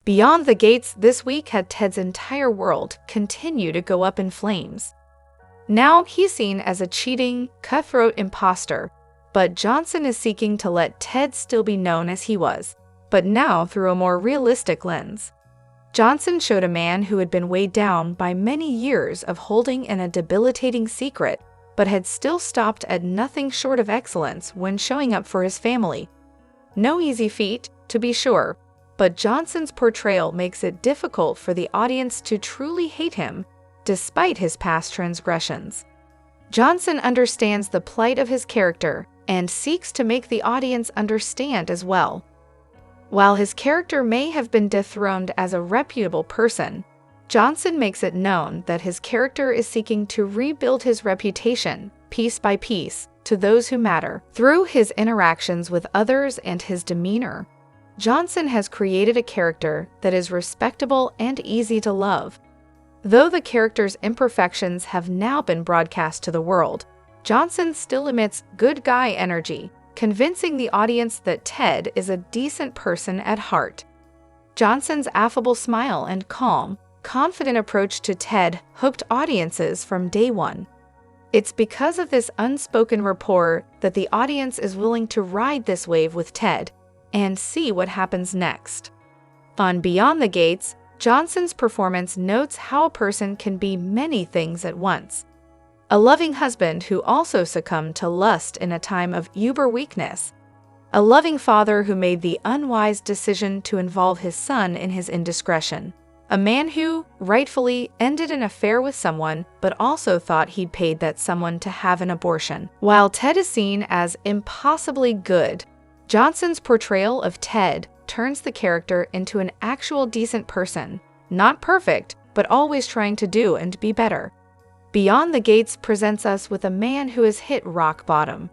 Beyond the Gates this week had Ted's entire world continue to go up in flames. Now he's seen as a cheating, cutthroat imposter, but Johnson is seeking to let Ted still be known as he was, but now through a more realistic lens. Johnson showed a man who had been weighed down by many years of holding in a debilitating secret, but had still stopped at nothing short of excellence when showing up for his family. No easy feat, to be sure, but Johnson's portrayal makes it difficult for the audience to truly hate him, despite his past transgressions. Johnson understands the plight of his character and seeks to make the audience understand as well. While his character may have been dethroned as a reputable person, Johnson makes it known that his character is seeking to rebuild his reputation, piece by piece, to those who matter. Through his interactions with others and his demeanor, Johnson has created a character that is respectable and easy to love. Though the character's imperfections have now been broadcast to the world, Johnson still emits good guy energy, convincing the audience that Ted is a decent person at heart. Johnson's affable smile and calm, confident approach to Ted hooked audiences from day one. It's because of this unspoken rapport that the audience is willing to ride this wave with Ted and see what happens next. On Beyond the Gates, Johnson's performance notes how a person can be many things at once. A loving husband who also succumbed to lust in a time of uber weakness. A loving father who made the unwise decision to involve his son in his indiscretion. A man who, rightfully, ended an affair with someone, but also thought he'd paid that someone to have an abortion. While Ted is seen as impossibly good, Johnson's portrayal of Ted turns the character into an actual decent person, not perfect, but always trying to do and be better. Beyond the Gates presents us with a man who has hit rock bottom.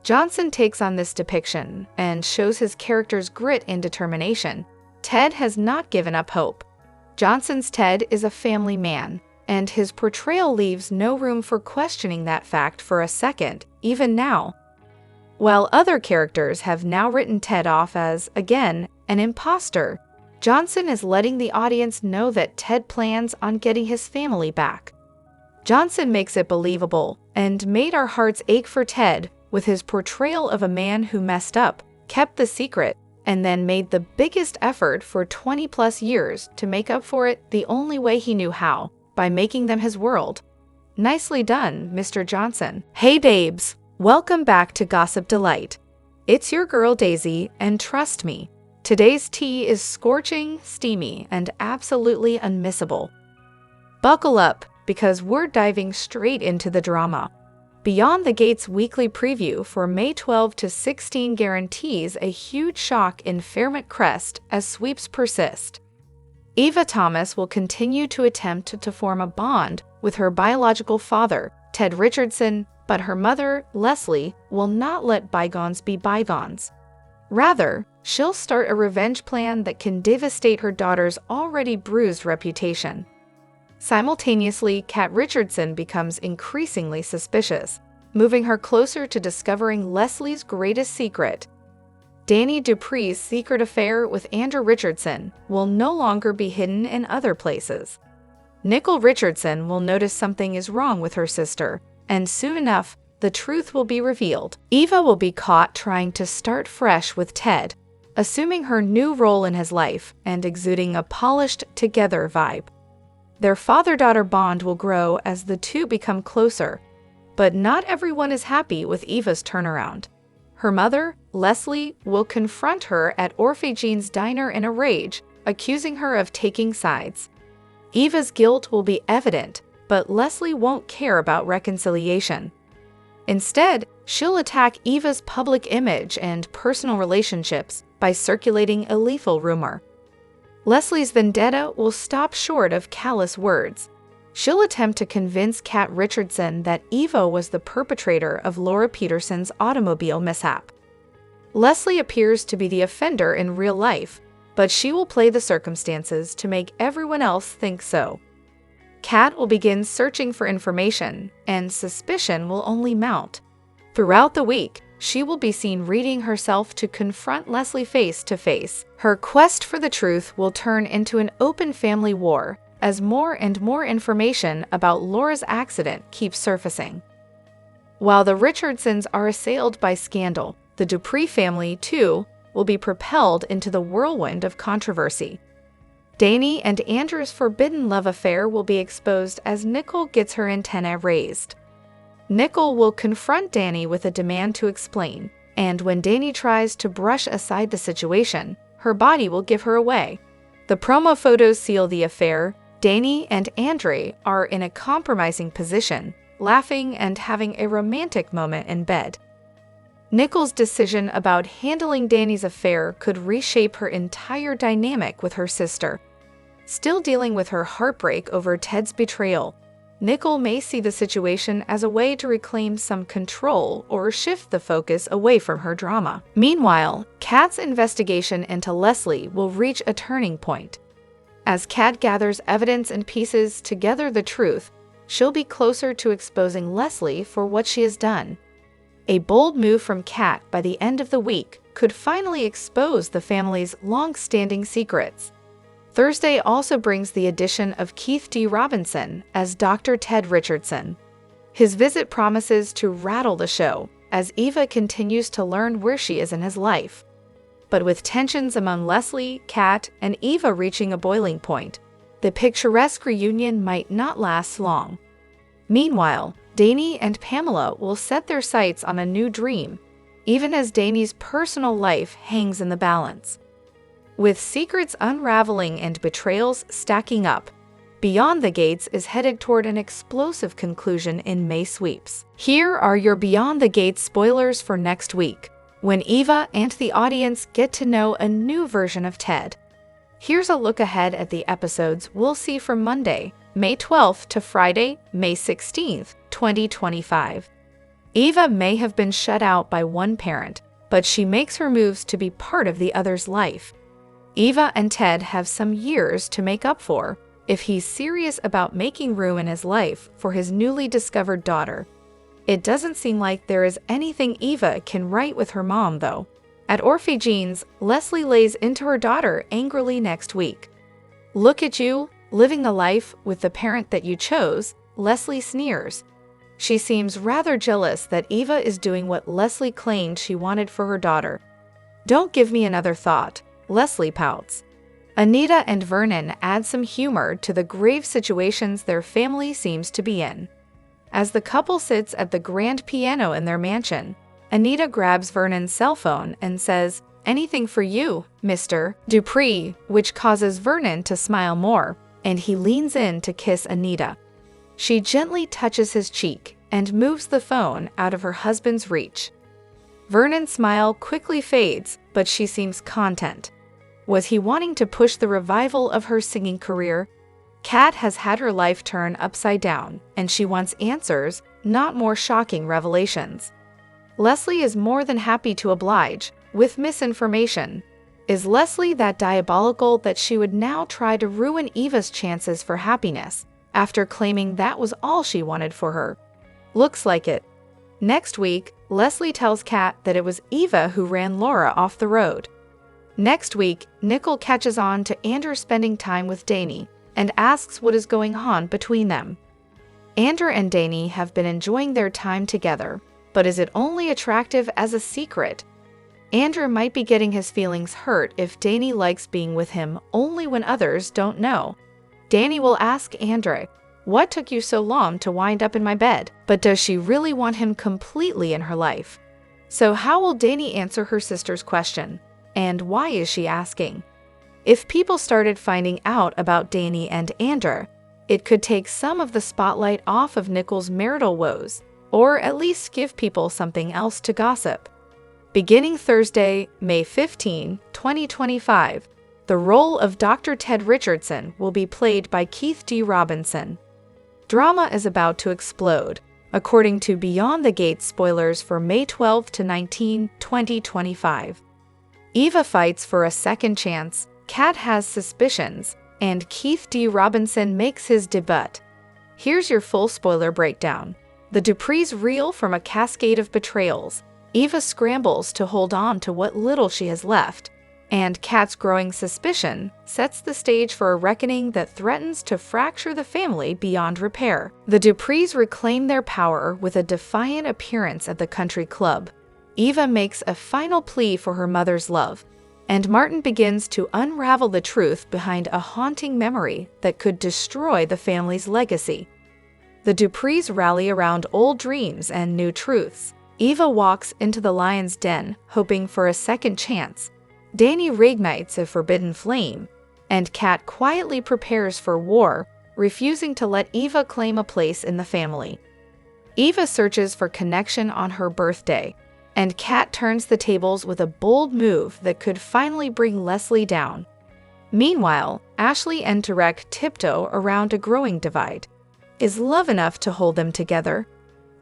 Johnson takes on this depiction and shows his character's grit and determination. Ted has not given up hope. Johnson's Ted is a family man, and his portrayal leaves no room for questioning that fact for a second, even now. While other characters have now written Ted off as, again, an imposter, Johnson is letting the audience know that Ted plans on getting his family back. Johnson makes it believable and made our hearts ache for Ted with his portrayal of a man who messed up, kept the secret, and then made the biggest effort for 20-plus years to make up for it the only way he knew how, by making them his world. Nicely done, Mr. Johnson. Hey babes! Welcome back to Gossip Delight. It's your girl Daisy, and trust me, today's tea is scorching, steamy, and absolutely unmissable. Buckle up, because we're diving straight into the drama. Beyond the Gates weekly preview for May 12 to 16 guarantees a huge shock in Fairmont Crest as sweeps persist. Eva Thomas will continue to attempt to form a bond with her biological father, Ted Richardson, but her mother, Leslie, will not let bygones be bygones. Rather, she'll start a revenge plan that can devastate her daughter's already bruised reputation. Simultaneously, Kat Richardson becomes increasingly suspicious, moving her closer to discovering Leslie's greatest secret. Dani Dupree's secret affair with Andrew Richardson will no longer be hidden in other places. Nicole Richardson will notice something is wrong with her sister, and soon enough, the truth will be revealed. Eva will be caught trying to start fresh with Ted, assuming her new role in his life and exuding a polished together vibe. Their father-daughter bond will grow as the two become closer, but not everyone is happy with Eva's turnaround. Her mother, Leslie, will confront her at Orphe Jean's diner in a rage, accusing her of taking sides. Eva's guilt will be evident, but Leslie won't care about reconciliation. Instead, she'll attack Eva's public image and personal relationships by circulating a lethal rumor. Leslie's vendetta will stop short of callous words. She'll attempt to convince Kat Richardson that Eva was the perpetrator of Laura Peterson's automobile mishap. Leslie appears to be the offender in real life, but she will play the circumstances to make everyone else think so. Kat will begin searching for information, and suspicion will only mount. Throughout the week, she will be seen readying herself to confront Leslie face to face. Her quest for the truth will turn into an open family war as more and more information about Laura's accident keeps surfacing. While the Richardsons are assailed by scandal, the Dupree family, too, will be propelled into the whirlwind of controversy. Dani and Andrew's forbidden love affair will be exposed as Nicole gets her antennae raised. Nicole will confront Dani with a demand to explain, and when Dani tries to brush aside the situation, her body will give her away. The promo photos seal the affair. Dani and Andre are in a compromising position, laughing and having a romantic moment in bed. Nicole's decision about handling Dani's affair could reshape her entire dynamic with her sister. Still dealing with her heartbreak over Ted's betrayal, Nicole may see the situation as a way to reclaim some control or shift the focus away from her drama. Meanwhile, Kat's investigation into Leslie will reach a turning point. As Kat gathers evidence and pieces together the truth, she'll be closer to exposing Leslie for what she has done. A bold move from Kat by the end of the week could finally expose the family's long-standing secrets. Thursday also brings the addition of Keith D. Robinson as Dr. Ted Richardson. His visit promises to rattle the show as Eva continues to learn where she is in his life. But with tensions among Leslie, Kat, and Eva reaching a boiling point, the picturesque reunion might not last long. Meanwhile, Dani and Pamela will set their sights on a new dream, even as Dani's personal life hangs in the balance. With secrets unraveling and betrayals stacking up, Beyond the Gates is headed toward an explosive conclusion in May sweeps. Here are your Beyond the Gates spoilers for next week, when Eva and the audience get to know a new version of Ted. Here's a look ahead at the episodes we'll see from Monday, May 12th to Friday, May 16th, 2025. Eva may have been shut out by one parent, but she makes her moves to be part of the other's life. Eva and Ted have some years to make up for if he's serious about making room in his life for his newly discovered daughter. It doesn't seem like there is anything Eva can write with her mom, though. At Orphe Jeans, Leslie lays into her daughter angrily next week. "Look at you, living the life with the parent that you chose," Leslie sneers. She seems rather jealous that Eva is doing what Leslie claimed she wanted for her daughter. "Don't give me another thought," Leslie pouts. Anita and Vernon add some humor to the grave situations their family seems to be in. As the couple sits at the grand piano in their mansion, Anita grabs Vernon's cell phone and says, "Anything for you, Mr. Dupree," which causes Vernon to smile more, and he leans in to kiss Anita. She gently touches his cheek and moves the phone out of her husband's reach. Vernon's smile quickly fades, but she seems content. Was he wanting to push the revival of her singing career? Kat has had her life turn upside down, and she wants answers, not more shocking revelations. Leslie is more than happy to oblige, with misinformation. Is Leslie that diabolical that she would now try to ruin Eva's chances for happiness, after claiming that was all she wanted for her? Looks like it. Next week, Leslie tells Kat that it was Eva who ran Laura off the road. Next week, Nicole catches on to Andrew spending time with Dani and asks what is going on between them. Andrew and Dani have been enjoying their time together, but is it only attractive as a secret? Andrew might be getting his feelings hurt if Dani likes being with him only when others don't know. Dani will ask Andrew, "What took you so long to wind up in my bed?" But does she really want him completely in her life? So how will Dani answer her sister's question? And why is she asking? If people started finding out about Dani and Andrew, it could take some of the spotlight off of Nicole's marital woes, or at least give people something else to gossip. Beginning Thursday, May 15, 2025, the role of Dr. Ted Richardson will be played by Keith D. Robinson. Drama is about to explode, according to Beyond the Gates spoilers for May 12 to 19, 2025. Eva fights for a second chance, Kat has suspicions, and Keith D. Robinson makes his debut. Here's your full spoiler breakdown. The Duprees reel from a cascade of betrayals. Eva scrambles to hold on to what little she has left, and Kat's growing suspicion sets the stage for a reckoning that threatens to fracture the family beyond repair. The Duprees reclaim their power with a defiant appearance at the country club. Eva makes a final plea for her mother's love, and Martin begins to unravel the truth behind a haunting memory that could destroy the family's legacy. The Duprees rally around old dreams and new truths. Eva walks into the lion's den, hoping for a second chance. Dani reignites a forbidden flame, and Kat quietly prepares for war, refusing to let Eva claim a place in the family. Eva searches for connection on her birthday, and Kat turns the tables with a bold move that could finally bring Leslie down. Meanwhile, Ashley and Tarek tiptoe around a growing divide. Is love enough to hold them together?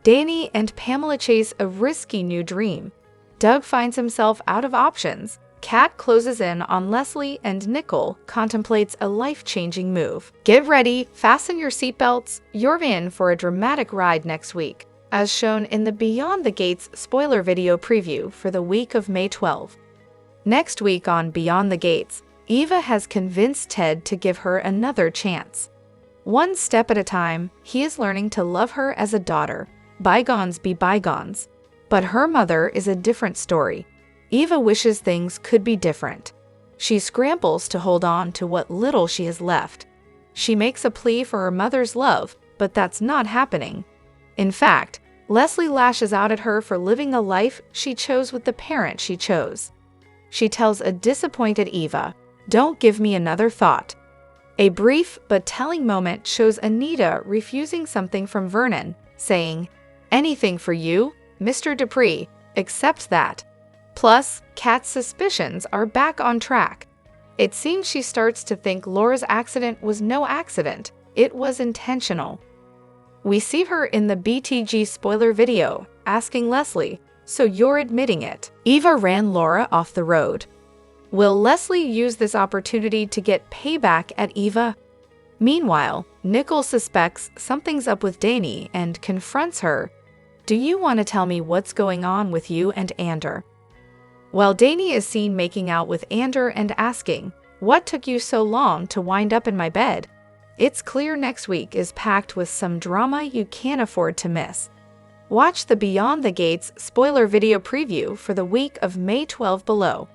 Dani and Pamela chase a risky new dream. Doug finds himself out of options. Kat closes in on Leslie, and Nicole contemplates a life-changing move. Get ready, fasten your seatbelts, you're in for a dramatic ride next week, as shown in the Beyond the Gates spoiler video preview for the week of May 12. Next week on Beyond the Gates, Eva has convinced Ted to give her another chance. One step at a time, he is learning to love her as a daughter. Bygones be bygones. But her mother is a different story. Eva wishes things could be different. She scrambles to hold on to what little she has left. She makes a plea for her mother's love, but that's not happening. In fact, Leslie lashes out at her for living the life she chose with the parent she chose. She tells a disappointed Eva, "Don't give me another thought." A brief but telling moment shows Anita refusing something from Vernon, saying, "Anything for you, Mr. Dupree, except that." Plus, Kat's suspicions are back on track. It seems she starts to think Laura's accident was no accident, it was intentional. We see her in the BTG spoiler video, asking Leslie, "So you're admitting it?" Eva ran Laura off the road. Will Leslie use this opportunity to get payback at Eva? Meanwhile, Nicole suspects something's up with Dani and confronts her. "Do you want to tell me what's going on with you and Ander?" While Dani is seen making out with Ander and asking, "What took you so long to wind up in my bed?" It's clear next week is packed with some drama you can't afford to miss. Watch the Beyond the Gates spoiler video preview for the week of May 12 below.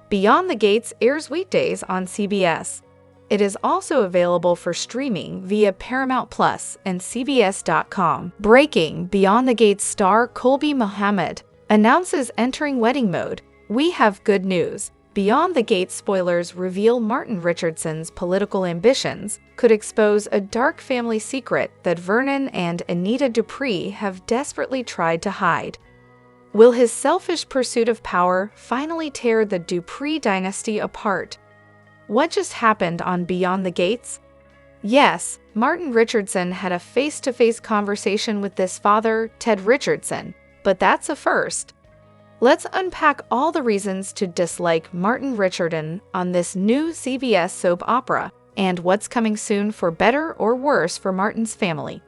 Beyond the Gates airs weekdays on CBS. It is also available for streaming via Paramount Plus and CBS.com. Breaking: Beyond the Gates star Colby Mohammed announces entering wedding mode. We have good news. Beyond the Gates spoilers reveal Martin Richardson's political ambitions could expose a dark family secret that Vernon and Anita Dupree have desperately tried to hide. Will his selfish pursuit of power finally tear the Dupree dynasty apart? What just happened on Beyond the Gates? Yes, Martin Richardson had a face-to-face conversation with this father, Ted Richardson, but that's a first. Let's unpack all the reasons to dislike Martin Richardson on this new CBS soap opera, and what's coming soon for better or worse for Martin's family.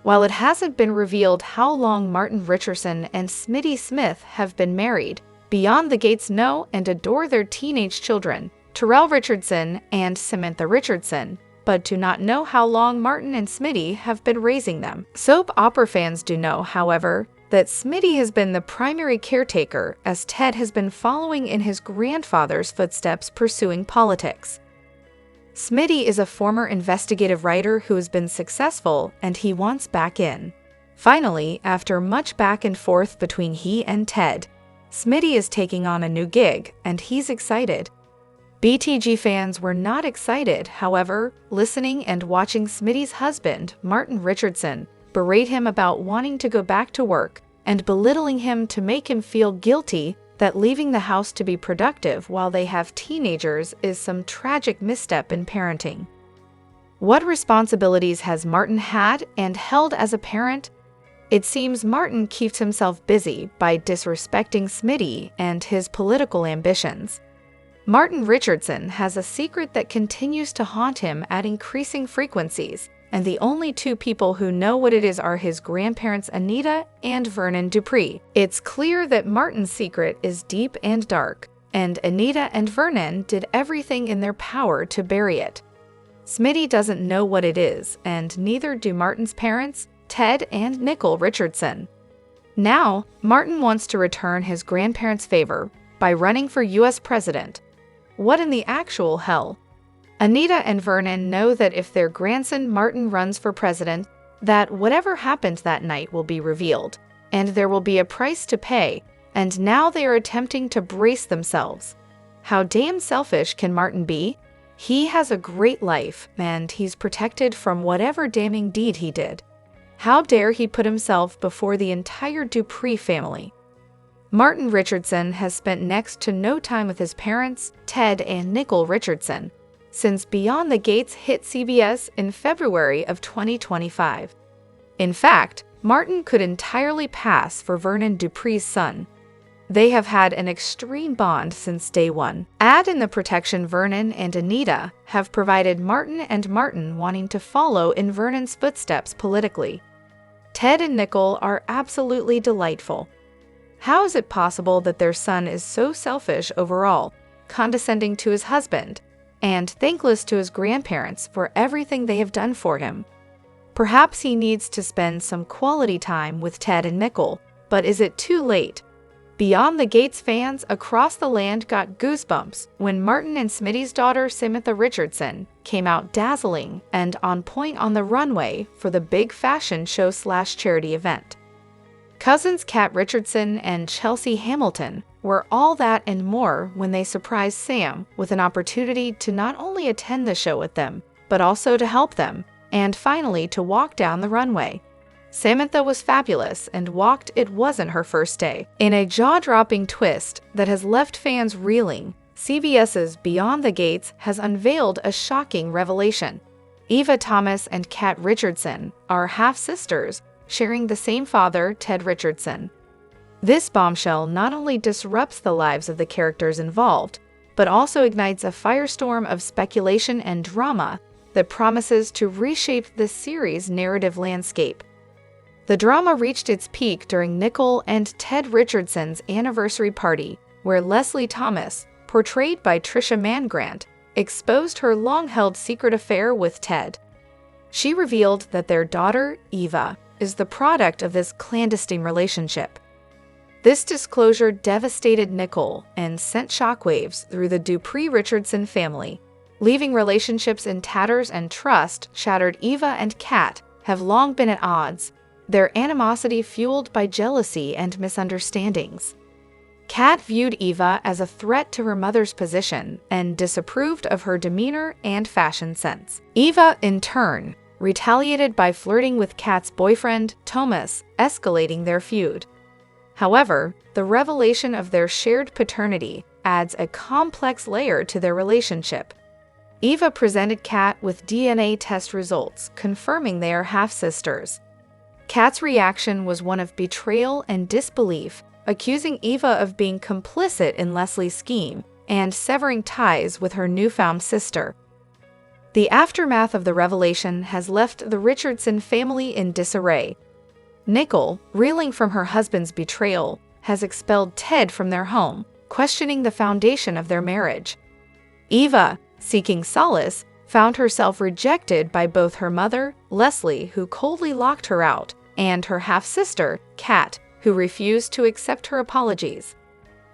While it hasn't been revealed how long Martin Richardson and Smitty Smith have been married, Beyond the Gates know and adore their teenage children, Terrell Richardson and Samantha Richardson, but do not know how long Martin and Smitty have been raising them. Soap opera fans do know, however, that Smitty has been the primary caretaker as Ted has been following in his grandfather's footsteps pursuing politics. Smitty is a former investigative writer who has been successful and he wants back in. Finally, after much back and forth between he and Ted, Smitty is taking on a new gig and he's excited. BTG fans were not excited, however, listening and watching Smitty's husband, Martin Richardson, berate him about wanting to go back to work and belittling him to make him feel guilty that leaving the house to be productive while they have teenagers is some tragic misstep in parenting. What responsibilities has Martin had and held as a parent? It seems Martin keeps himself busy by disrespecting Smitty and his political ambitions. Martin Richardson has a secret that continues to haunt him at increasing frequencies. and the only two people who know what it is are his grandparents Anita and Vernon Dupree. It's clear that Martin's secret is deep and dark, and Anita and Vernon did everything in their power to bury it. Smitty doesn't know what it is, and neither do Martin's parents, Ted and Nicole Richardson. Now, Martin wants to return his grandparents' favor by running for U.S. president. What in the actual hell? Anita and Vernon know that if their grandson Martin runs for president, that whatever happened that night will be revealed, and there will be a price to pay, and now they are attempting to brace themselves. How damn selfish can Martin be? He has a great life, and he's protected from whatever damning deed he did. How dare he put himself before the entire Dupree family? Martin Richardson has spent next to no time with his parents, Ted and Nicole Richardson, since Beyond the Gates hit CBS in February of 2025. In fact, Martin could entirely pass for Vernon Dupree's son. They have had an extreme bond since day one. Add in the protection Vernon and Anita have provided Martin and Martin wanting to follow in Vernon's footsteps politically. Ted and Nicole are absolutely delightful. How is it possible that their son is so selfish overall, condescending to his husband, and thankless to his grandparents for everything they have done for him? Perhaps he needs to spend some quality time with Ted and Nicole, but is it too late? Beyond the Gates fans across the land got goosebumps when Martin and Smitty's daughter Samantha Richardson came out dazzling and on point on the runway for the big fashion show/charity event. Cousins Kat Richardson and Chelsea Hamilton were all that and more when they surprised Sam with an opportunity to not only attend the show with them, but also to help them, and finally to walk down the runway. Samantha was fabulous and walked it wasn't her first day. In a jaw-dropping twist that has left fans reeling, CBS's Beyond the Gates has unveiled a shocking revelation. Eva Thomas and Kat Richardson are half-sisters, sharing the same father, Ted Richardson. This bombshell not only disrupts the lives of the characters involved, but also ignites a firestorm of speculation and drama that promises to reshape the series' narrative landscape. The drama reached its peak during Nicole and Ted Richardson's anniversary party, where Leslie Thomas, portrayed by Trisha Mangrant, exposed her long-held secret affair with Ted. She revealed that their daughter, Eva, is the product of this clandestine relationship. This disclosure devastated Nicole and sent shockwaves through the Dupree Richardson family, leaving relationships in tatters and trust shattered. Eva and Kat have long been at odds, their animosity fueled by jealousy and misunderstandings. Kat viewed Eva as a threat to her mother's position and disapproved of her demeanor and fashion sense. Eva, in turn, retaliated by flirting with Kat's boyfriend, Thomas, escalating their feud. However, the revelation of their shared paternity adds a complex layer to their relationship. Eva presented Kat with DNA test results confirming they are half-sisters. Kat's reaction was one of betrayal and disbelief, accusing Eva of being complicit in Leslie's scheme and severing ties with her newfound sister. The aftermath of the revelation has left the Richardson family in disarray. Nicole, reeling from her husband's betrayal, has expelled Ted from their home, questioning the foundation of their marriage. Eva, seeking solace, found herself rejected by both her mother, Leslie, who coldly locked her out, and her half-sister, Kat, who refused to accept her apologies.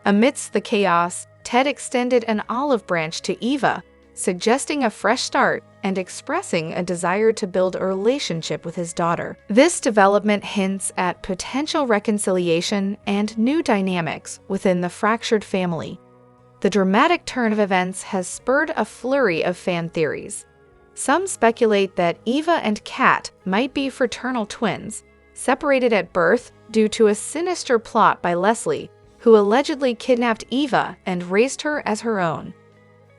Amidst the chaos, Ted extended an olive branch to Eva, suggesting a fresh start and expressing a desire to build a relationship with his daughter. This development hints at potential reconciliation and new dynamics within the fractured family. The dramatic turn of events has spurred a flurry of fan theories. Some speculate that Eva and Kat might be fraternal twins, separated at birth due to a sinister plot by Leslie, who allegedly kidnapped Eva and raised her as her own.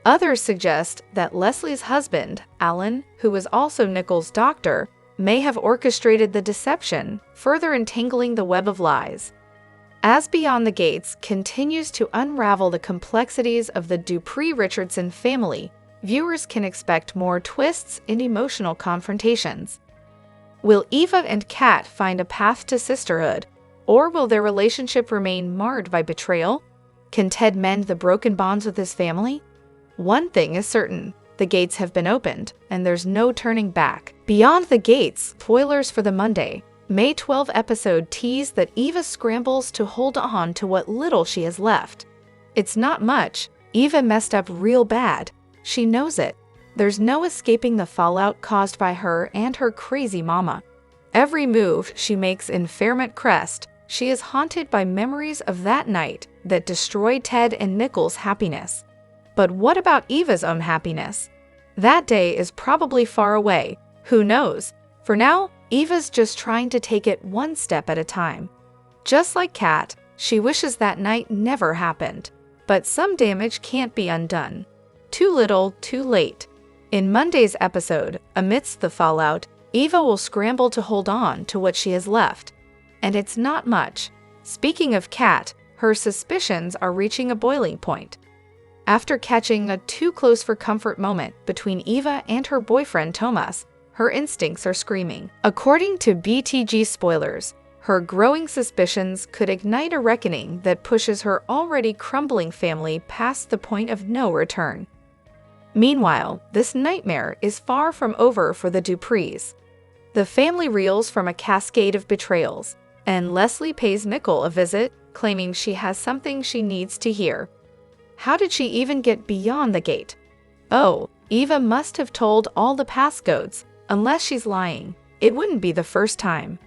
Others suggest that Leslie's husband, Alan, who was also Nicole's doctor, may have orchestrated the deception, further entangling the web of lies. As Beyond the Gates continues to unravel the complexities of the Dupree Richardson family, viewers can expect more twists and emotional confrontations. Will Eva and Kat find a path to sisterhood, or will their relationship remain marred by betrayal? Can Ted mend the broken bonds with his family? One thing is certain, the gates have been opened, and there's no turning back. Beyond the gates, spoilers for the Monday, May 12 episode tease that Eva scrambles to hold on to what little she has left. It's not much. Eva messed up real bad. She knows it. There's no escaping the fallout caused by her and her crazy mama. Every move she makes in Fairmont Crest, she is haunted by memories of that night that destroyed Ted and Nichols' happiness. But what about Eva's own happiness? That day is probably far away. Who knows? For now, Eva's just trying to take it one step at a time. Just like Kat, she wishes that night never happened. But some damage can't be undone. Too little, too late. In Monday's episode, amidst the fallout, Eva will scramble to hold on to what she has left. And it's not much. Speaking of Kat, her suspicions are reaching a boiling point. After catching a too-close-for-comfort moment between Eva and her boyfriend Tomas, her instincts are screaming. According to BTG spoilers, her growing suspicions could ignite a reckoning that pushes her already crumbling family past the point of no return. Meanwhile, this nightmare is far from over for the Duprees. The family reels from a cascade of betrayals, and Leslie pays Nicole a visit, claiming she has something she needs to hear. How did she even get beyond the gate? Oh, Eva must have told all the passcodes. Unless she's lying, it wouldn't be the first time.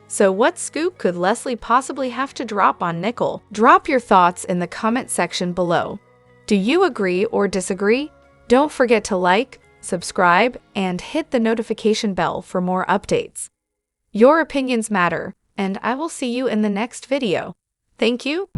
So what scoop could Leslie possibly have to drop on Nicole? Drop your thoughts in the comment section below. Do you agree or disagree? Don't forget to like, subscribe, and hit the notification bell for more updates. Your opinions matter, and I will see you in the next video. Thank you.